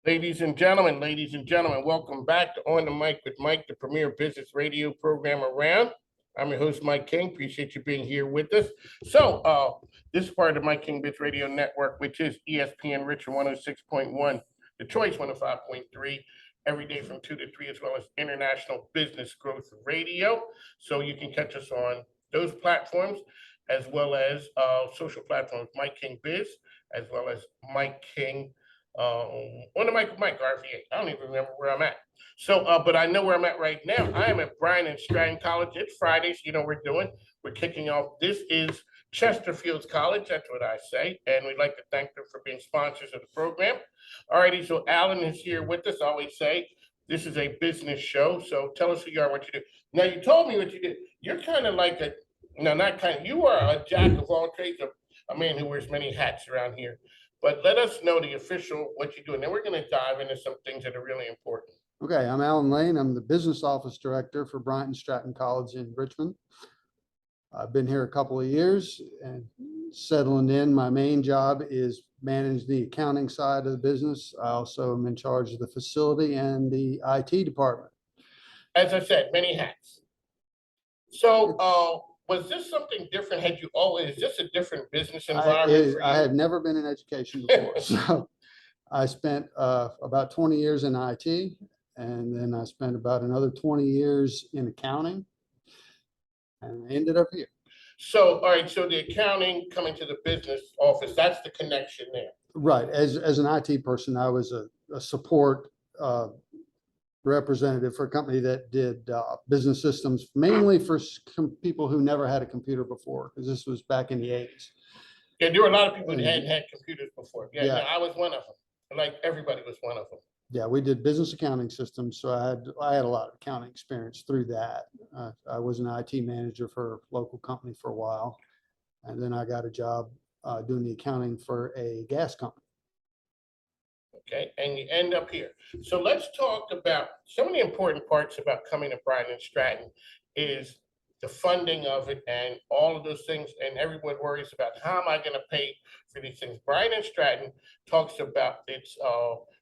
Ladies and gentlemen, welcome back to On the Mic with Mike, the premier business radio program around. I'm your host, Mike King. Appreciate you being here with us. This is part of the Mike King Biz Radio Network, which is ESPN Richard 106.1, The Choice 105.3, every day from 2 to 3, as well as International Business Growth Radio. So you can catch us on those platforms, as well as social platforms, Mike King Biz, as well as Mike King on the mic with Mike RVA. I don't even remember where I'm at. But I know where I'm at right now. I am at Bryant and Stratton College. It's Friday, so you know what we're doing. We're kicking off. This is Chesterfield's College. That's what I say. And we'd like to thank them for being sponsors of the program. Alrighty, so Allan is here with us. I always say this is a business show. So tell us who you are, what you do. Now, you told me what you did. You're kind of like you are a jack of all trades, a man who wears many hats around here. But let us know the official what you do, and then we're going to dive into some things that are really important. Okay, I'm Allan Lane. I'm the business office director for Bryant and Stratton College in Richmond. I've been here a couple of years and settling in. My main job is manage the accounting side of the business. I also am in charge of the facility and the IT department. As I said, many hats. So, was this something different? Had you always, is this a different business environment? I had never been in education before. So I spent about 20 years in IT, and then I spent about another 20 years in accounting, and I ended up here. So, all right, so the accounting coming to the business office, that's the connection there. Right. As an IT person, I was a support representative for a company that did business systems, mainly for people who never had a computer before, because this was back in the 80s. Yeah, there were a lot of people that hadn't had computers before. Yeah. I was one of them. Like everybody was one of them. Yeah, we did business accounting systems, so I had a lot of accounting experience through that. I was an IT manager for a local company for a while, and then I got a job doing the accounting for a gas company. Okay, and you end up here. So let's talk about some of the important parts about coming to Bryant and Stratton is the funding of it and all of those things. And everyone worries about how am I going to pay for these things. Bryant and Stratton talks about it's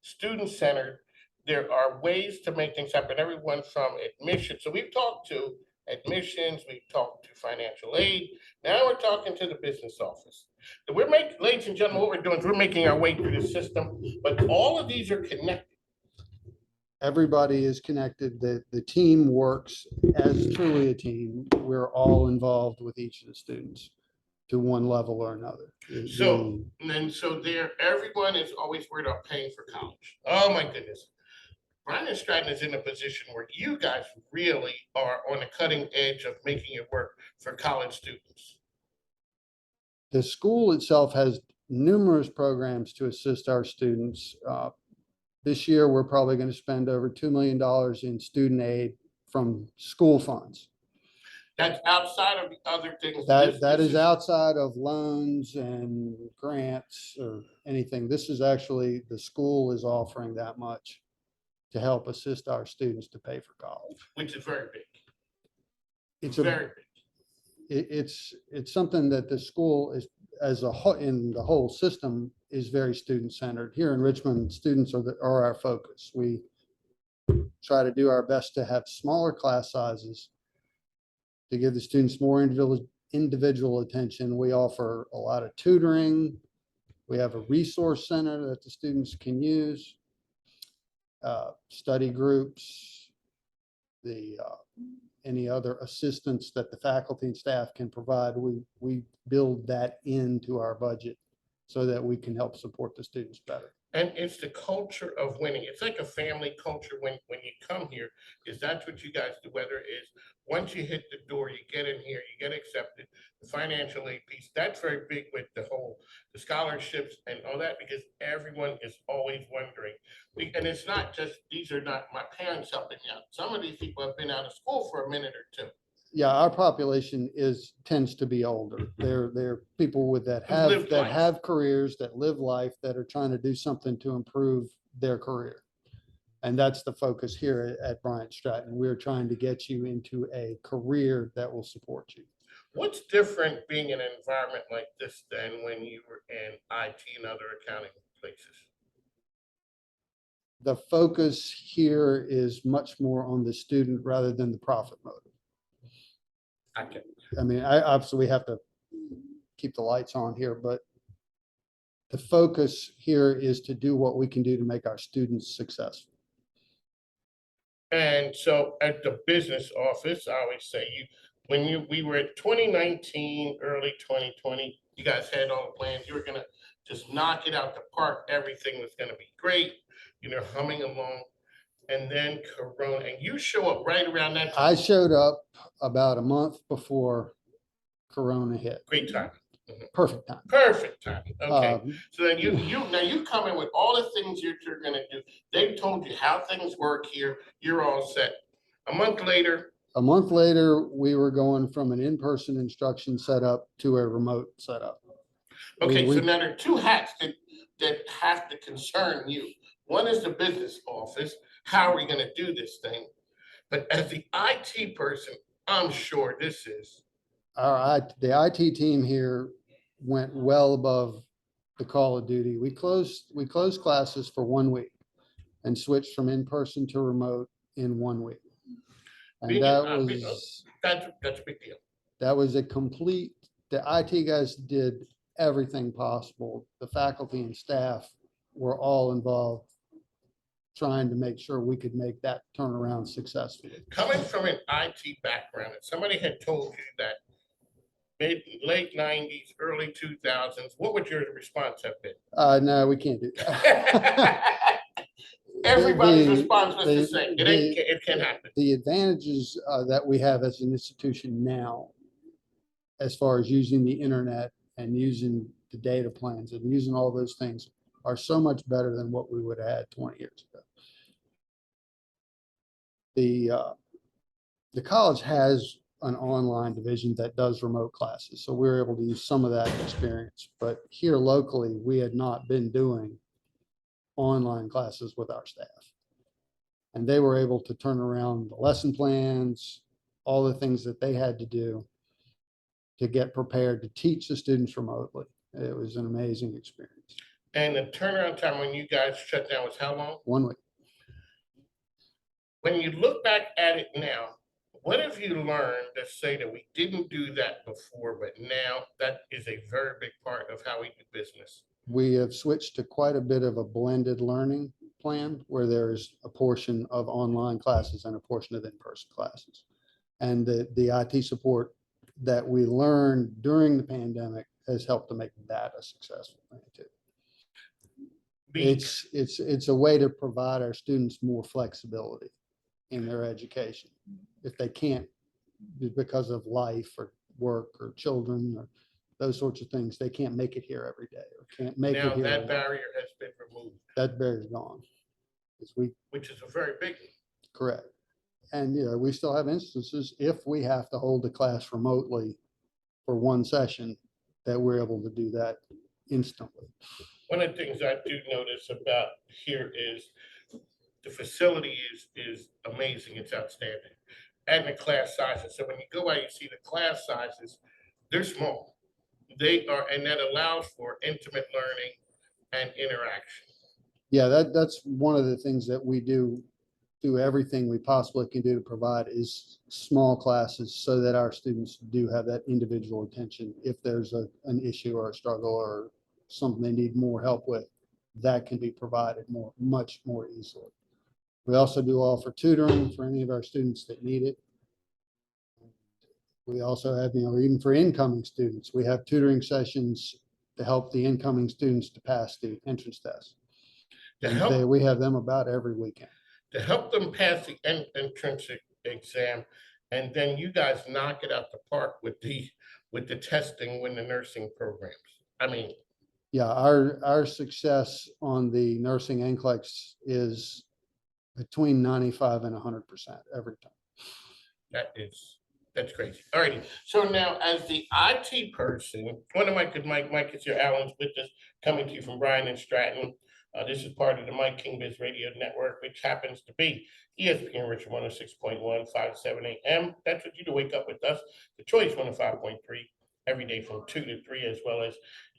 student-centered. There are ways to make things happen. Everyone from admissions. So we've talked to admissions, we've talked to financial aid. Now we're talking to the business office. We're making, ladies and gentlemen, what we're doing is we're making our way through the system, but all of these are connected. Everybody is connected. The team works as truly a team. We're all involved with each of the students to one level or another. So there, everyone is always worried about paying for college. Oh my goodness. Bryant and Stratton is in a position where you guys really are on the cutting edge of making it work for college students. The school itself has numerous programs to assist our students. This year, we're probably going to spend over $2 million in student aid from school funds. That's outside of the other things. That is outside of loans and grants or anything. This is actually, the school is offering that much to help assist our students to pay for college. Which is very big. It's very big. It's something that the school is, as a whole, in the whole system, is very student-centered. Here in Richmond, students are our focus. We try to do our best to have smaller class sizes to give the students more individual attention. We offer a lot of tutoring. We have a resource center that the students can use, study groups, any other assistance that the faculty and staff can provide. We build that into our budget so that we can help support the students better. And it's the culture of winning. It's like a family culture when you come here, is that's what you guys do, whether it is once you hit the door, you get in here, you get accepted, the financial aid piece, that's very big with the scholarships and all that, because everyone is always wondering. And it's not just, these are not my parents helping out. Some of these people have been out of school for a minute or two. Yeah, our population tends to be older. They're people that have careers, that live life, that are trying to do something to improve their career. And that's the focus here at Bryant Stratton. We're trying to get you into a career that will support you. What's different being in an environment like this than when you were in IT and other accounting places? The focus here is much more on the student rather than the profit motive. Okay. I mean, obviously we have to keep the lights on here, but the focus here is to do what we can do to make our students successful. And so at the business office, I always say we were at 2019, early 2020, you guys had all the plans. You were gonna just knock it out the park. Everything was gonna be great, humming along. And then Corona, and you show up right around that I time. showed up about a month before Corona hit. Great time. Perfect time. Perfect time. Okay. Um, So then you come in with all the things you're gonna do. They've told you how things work here. You're all set. A month later, we were going from an in-person instruction setup to a remote setup. okay, We- so now there are two hats that have to concern you. One is the business office. How are we gonna do this thing? But as the IT person, I'm sure this is. the IT team here went well above the call of duty. We closed classes for 1 week and switched from in-person to remote in 1 week. And That's a big deal. that was the IT guys did everything possible. The faculty and staff were all involved trying to make sure we could make that turnaround successfully. Coming from an IT background, if somebody had told you that late 90s, early 2000s, what would your response have been? No, we can't do that. Everybody's The- response was the the- same. the- It can happen. The advantages that we have as an institution now, as far as using the internet and using the data plans and using all those things, are so much better than what we would have had 20 years ago. The college has an online division that does remote classes, so we're able to use some of that experience. But here locally, we had not been doing online classes with our staff. And they were able to turn around the lesson plans, all the things that they had to do to get prepared to teach the students remotely. It was an amazing experience. And the turnaround time when you guys shut down was how long? 1 week. When you look back at it now, what have you learned to say that we didn't do that before, but now that is a very big part of how we do business? We have switched to quite a bit of a blended learning plan where there's a portion of online classes and a portion of in-person classes. And the IT support that we learned during the pandemic has helped to make that a successful thing too. It's a way to provide our students more flexibility in their education. If they can't, because of life or work or children or those sorts of things, they can't make it here every day or can't make Now it here. that barrier has been removed, That barrier's gone. which is a very big one. Correct. And, we still have instances if we have to hold a class remotely for one session, that we're able to do that instantly. One of the things I do notice about here is the facility is amazing. It's outstanding. And the class sizes. So when you go out, you see the class sizes, they're small. They are, and that allows for intimate learning and interaction. Yeah, that's one of the things that we do everything we possibly can do to provide is small classes so that our students do have that individual attention. If there's an issue or a struggle or something they need more help with, that can be provided much more easily. We also do offer tutoring for any of our students that need it. We also have, even for incoming students, we have tutoring sessions to help the incoming students to pass the entrance test. We have them about every weekend. To help them pass the entrance exam, and then you guys knock it out the park with the testing when the nursing programs. I mean, yeah, our success on the nursing NCLEX is between 95 and 100% every time. That's crazy. All righty. So now, as the IT person, one of Mike is here. Allan's with us, coming to you from Bryant and Stratton. This is part of the Mike King Biz Radio Network, which happens to be ESPN Richmond 106.1, 5 to 7 a.m. That's what you do. Wake up with us. The Choice 105.3 every day from 2 to 3, as well as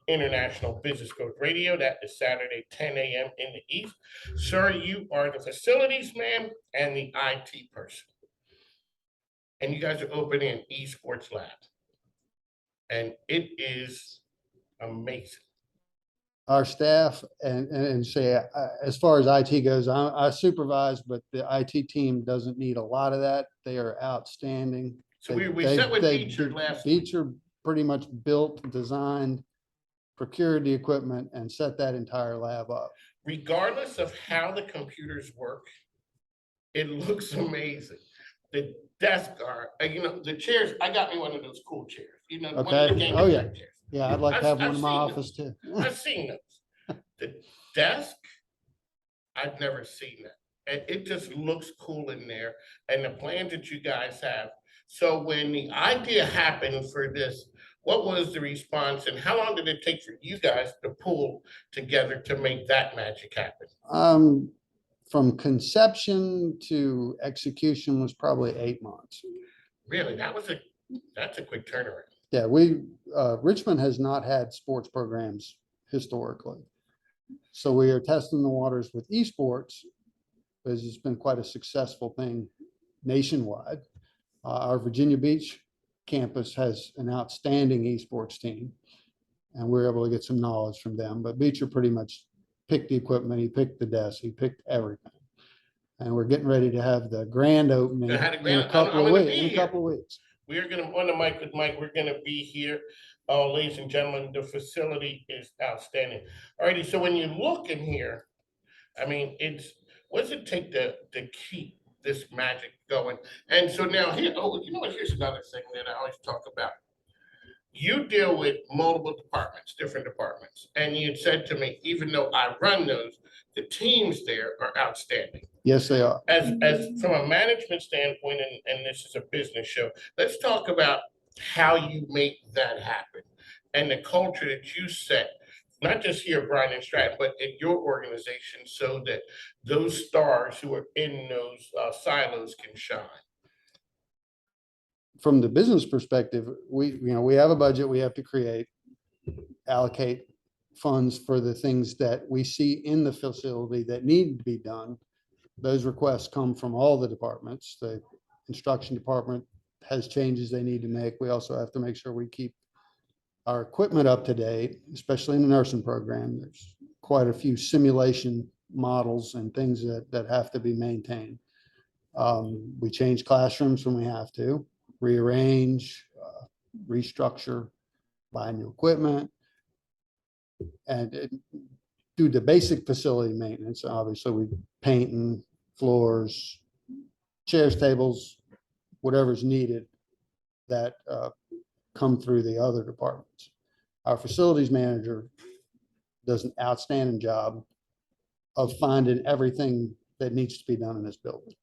International Business Code Radio. That is Saturday, 10 a.m. in the East. Sir, you are the facilities man and the IT person. And you guys are opening an esports lab. And it is amazing. Our staff and say, as far as IT goes, I supervise, but the IT team doesn't need a lot of that. They are outstanding. So we set with Beecher last week. Beecher pretty much built, designed, procured the equipment and set that entire lab up. Regardless of how the computers work, it looks amazing. The desk are, the chairs, I got me one of those cool chairs, one of the Okay. game Oh, yeah. chairs. Yeah, I'd like to have one I've in my seen office too. I've seen those. The desk, I've never seen that. And it just looks cool in there. And the plans that you guys have. So when the idea happened for this, what was the response and how long did it take for you guys to pull together to make that magic happen? From conception to execution was probably 8 months. Really? That's a quick turnaround. Yeah, Richmond has not had sports programs historically. So we are testing the waters with esports because it's been quite a successful thing nationwide. Our Virginia Beach campus has an outstanding esports team, and we're able to get some knowledge from them. But Beecher pretty much picked the equipment, he picked the desk, he picked everything. And we're getting ready to have the grand opening in a couple of weeks. We are going to, on the mic with Mike, we're going to be here. Ladies and gentlemen, the facility is outstanding. All righty, so when you look in here, I mean, what does it take to keep this magic going? And so now here, here's another thing that I always talk about. You deal with multiple departments, different departments. And you said to me, even though I run those, the teams there are outstanding. Yes, they are. As from a management standpoint, and this is a business show, let's talk about how you make that happen and the culture that you set, not just here at Bryant and Stratton, but in your organization so that those stars who are in those silos can shine. From the business perspective, we have a budget we have to create, allocate funds for the things that we see in the facility that need to be done. Those requests come from all the departments. The instruction department has changes they need to make. We also have to make sure we keep our equipment up to date, especially in the nursing program. There's quite a few simulation models and things that have to be maintained. We change classrooms when we have to, rearrange, restructure, buy new equipment, and do the basic facility maintenance. Obviously, we painting floors, chairs, tables, whatever's needed that come through the other departments. Our facilities manager does an outstanding job of finding everything that needs to be done in this building.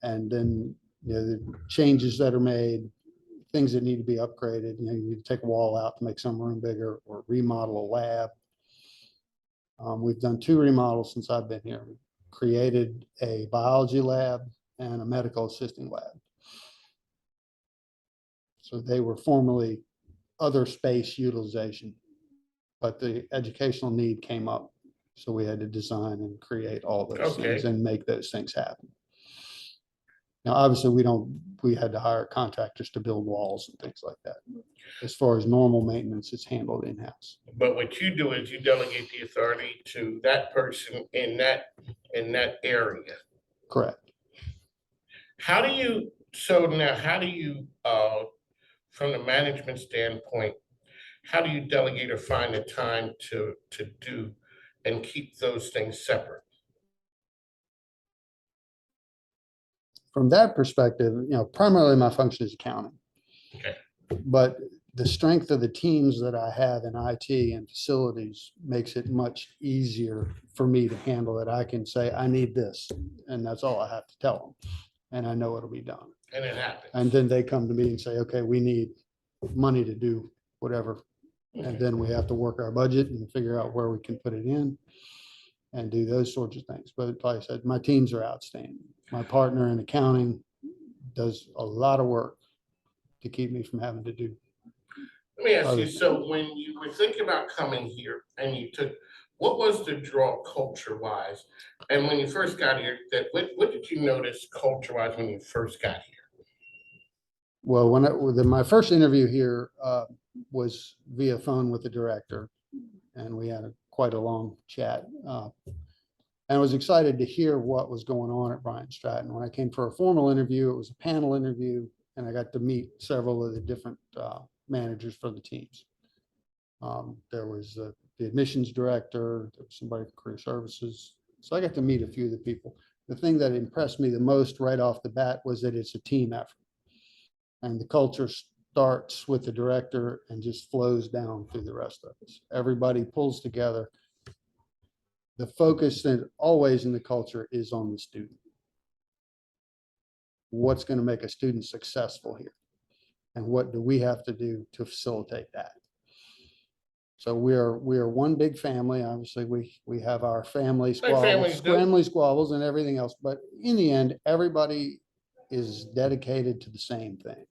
And then, the changes that are made, things that need to be upgraded, you need to take a wall out to make some room bigger or remodel a lab. We've done 2 remodels since I've been here. We created a biology lab and a medical assisting lab. So they were formerly other space utilization, but the educational need came up. So we had to design and create all those things and make those things happen. Now, obviously, we had to hire contractors to build walls and things like that. As far as normal maintenance, it's handled in-house. But what you do is you delegate the authority to that person in that area. Correct. How do you, from the management standpoint, how do you delegate or find the time to do and keep those things separate? From that perspective, primarily my function is accounting. Okay. But the strength of the teams that I have in IT and facilities makes it much easier for me to handle it. I can say, I need this, and that's all I have to tell them. And I know it'll be done. And it happens. And then they come to me and say, okay, we need money to do whatever. Okay. And then we have to work our budget and figure out where we can put it in and do those sorts of things. But like I said, my teams are outstanding. My partner in accounting does a lot of work to keep me from having to do. Let me ask you, Other- so when you were thinking about coming here and you took, what was the draw culture wise? And when you first got here, what did you notice culture wise when you first got here? Well, my first interview here was via phone with the director, and we had quite a long chat. And I was excited to hear what was going on at Bryant Stratton. When I came for a formal interview, it was a panel interview, and I got to meet several of the different managers for the teams. There was the admissions director, there was somebody from career services. So I got to meet a few of the people. The thing that impressed me the most right off the bat was that it's a team effort. And the culture starts with the director and just flows down through the rest of us. Everybody pulls together. The focus that always in the culture is on the student. What's going to make a student successful here? And what do we have to do to facilitate that? So we are one big family. Obviously, we have our family families do. squabbles and everything else. But in the end, everybody is dedicated to the same thing.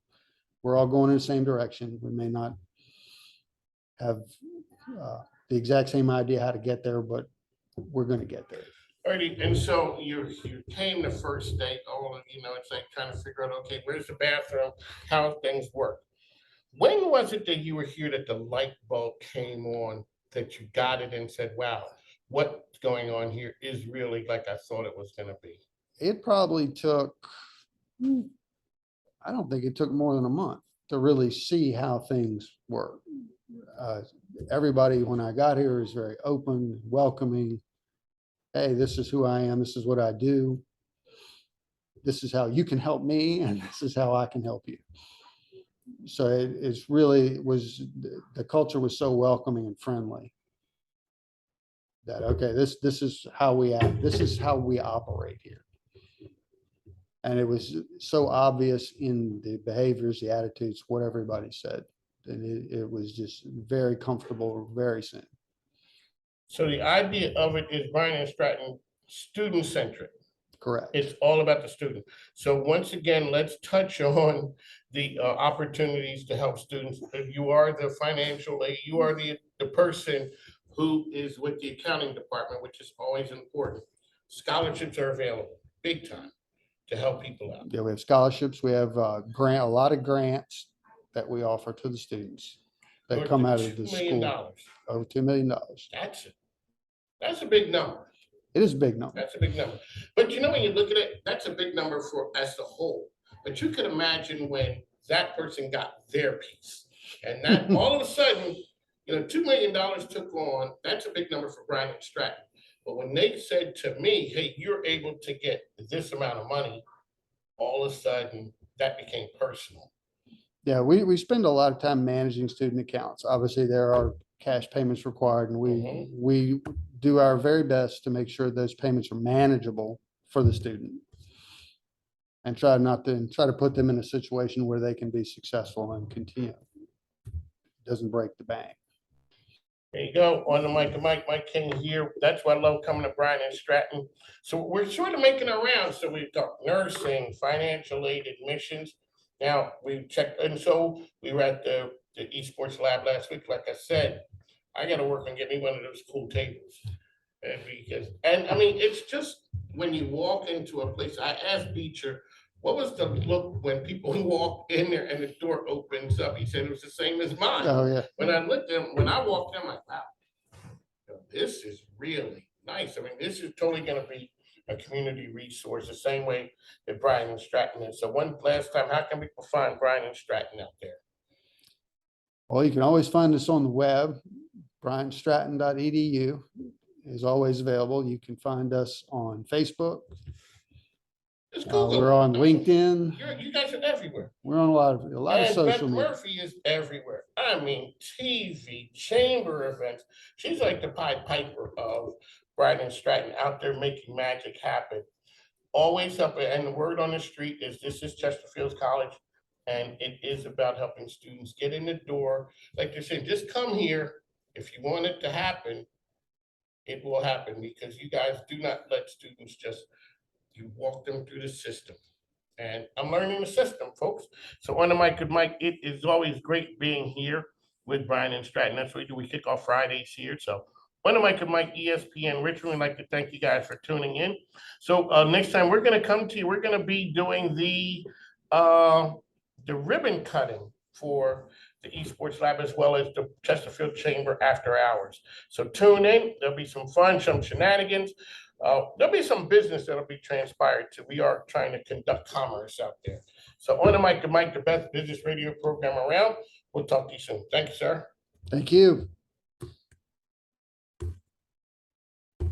We're all going in the same direction. We may not have the exact same idea how to get there, but we're going to get there. Alrighty, and so you came the first day, it's like trying to figure out, okay, where's the bathroom, how things work. When was it that you were here that the light bulb came on, that you got it and said, wow, what's going on here is really like I thought it was gonna be? It probably took, I don't think it took more than a month to really see how things work. Everybody, when I got here, is very open, welcoming. Hey, this is who I am. This is what I do. This is how you can help me, and this is how I can help you. So it's really was, the culture was so welcoming and friendly that, okay, this is how we act. This is how we operate here. And it was so obvious in the behaviors, the attitudes, what everybody said. And it was just very comfortable very soon. So the idea of it is Bryant and Stratton student centric. Correct. It's all about the student. So once again, let's touch on the opportunities to help students. You are the financial aid, you are the person who is with the accounting department, which is always important. Scholarships are available big time to help people out. Yeah, we have scholarships. We have a lot of grants that we offer to the students that North come of out of the $2 million. school. Over $2 million. That's a big number. It is a big number. That's a big number. But you know, when you look at it, that's a big number for as a whole. But you can imagine when that person got their piece. And that all of a sudden, $2 million took on, that's a big number for Bryant and Stratton. But when they said to me, hey, you're able to get this amount of money, all of a sudden that became personal. Yeah, we spend a lot of time managing student accounts. Obviously, there are cash payments required, and we do our very best to make sure those payments are manageable for the student, and try to put them in a situation where they can be successful and continue. Doesn't break the bank. There you go, on the mic, Mike King here. That's why I love coming to Bryant and Stratton. So we're sort of making our rounds. So we talk nursing, financial aid, admissions. Now we checked, and so we were at the esports lab last week. Like I said, I got to work on getting me one of those cool tables. And I mean, it's just when you walk into a place. I asked Beecher, what was the look when people walk in there and the door opens up? He said it was the same as mine. Oh, yeah. When I looked at him, when I walked in, I'm like, wow, this is really nice. I mean, this is totally going to be a community resource, the same way that Bryant and Stratton is. So one last time, how can people find Bryant and Stratton out there? Well, you can always find us on the web. BryantStratton.edu is always available. You can find us on Facebook. It's Google. We're on LinkedIn. You guys are everywhere. We're on a lot of social media. Murphy is everywhere. I mean, TV, chamber events. She's like the Pied Piper of Bryant and Stratton, out there making magic happen. Always up, and the word on the street is this is Chesterfield's College, and it is about helping students get in the door. Like they're saying, just come here. If you want it to happen, it will happen, because you guys do not let students just, you walk them through the system. And I'm learning the system, folks. So on the mic with Mike, it is always great being here. with Bryant and Stratton. That's what we do. We kick off Fridays here. So on the mic with Mike, ESPN Richmond. We'd like to thank you guys for tuning in. So next time we're going to come to you, we're going to be doing the ribbon cutting for the esports lab as well as the Chesterfield Chamber after hours. So tune in. There'll be some fun, some shenanigans. There'll be some business that'll be transpired too. We are trying to conduct commerce out there. So on the mic to Mike, the best business radio program around. We'll talk to you soon. Thank you, sir. Thank you.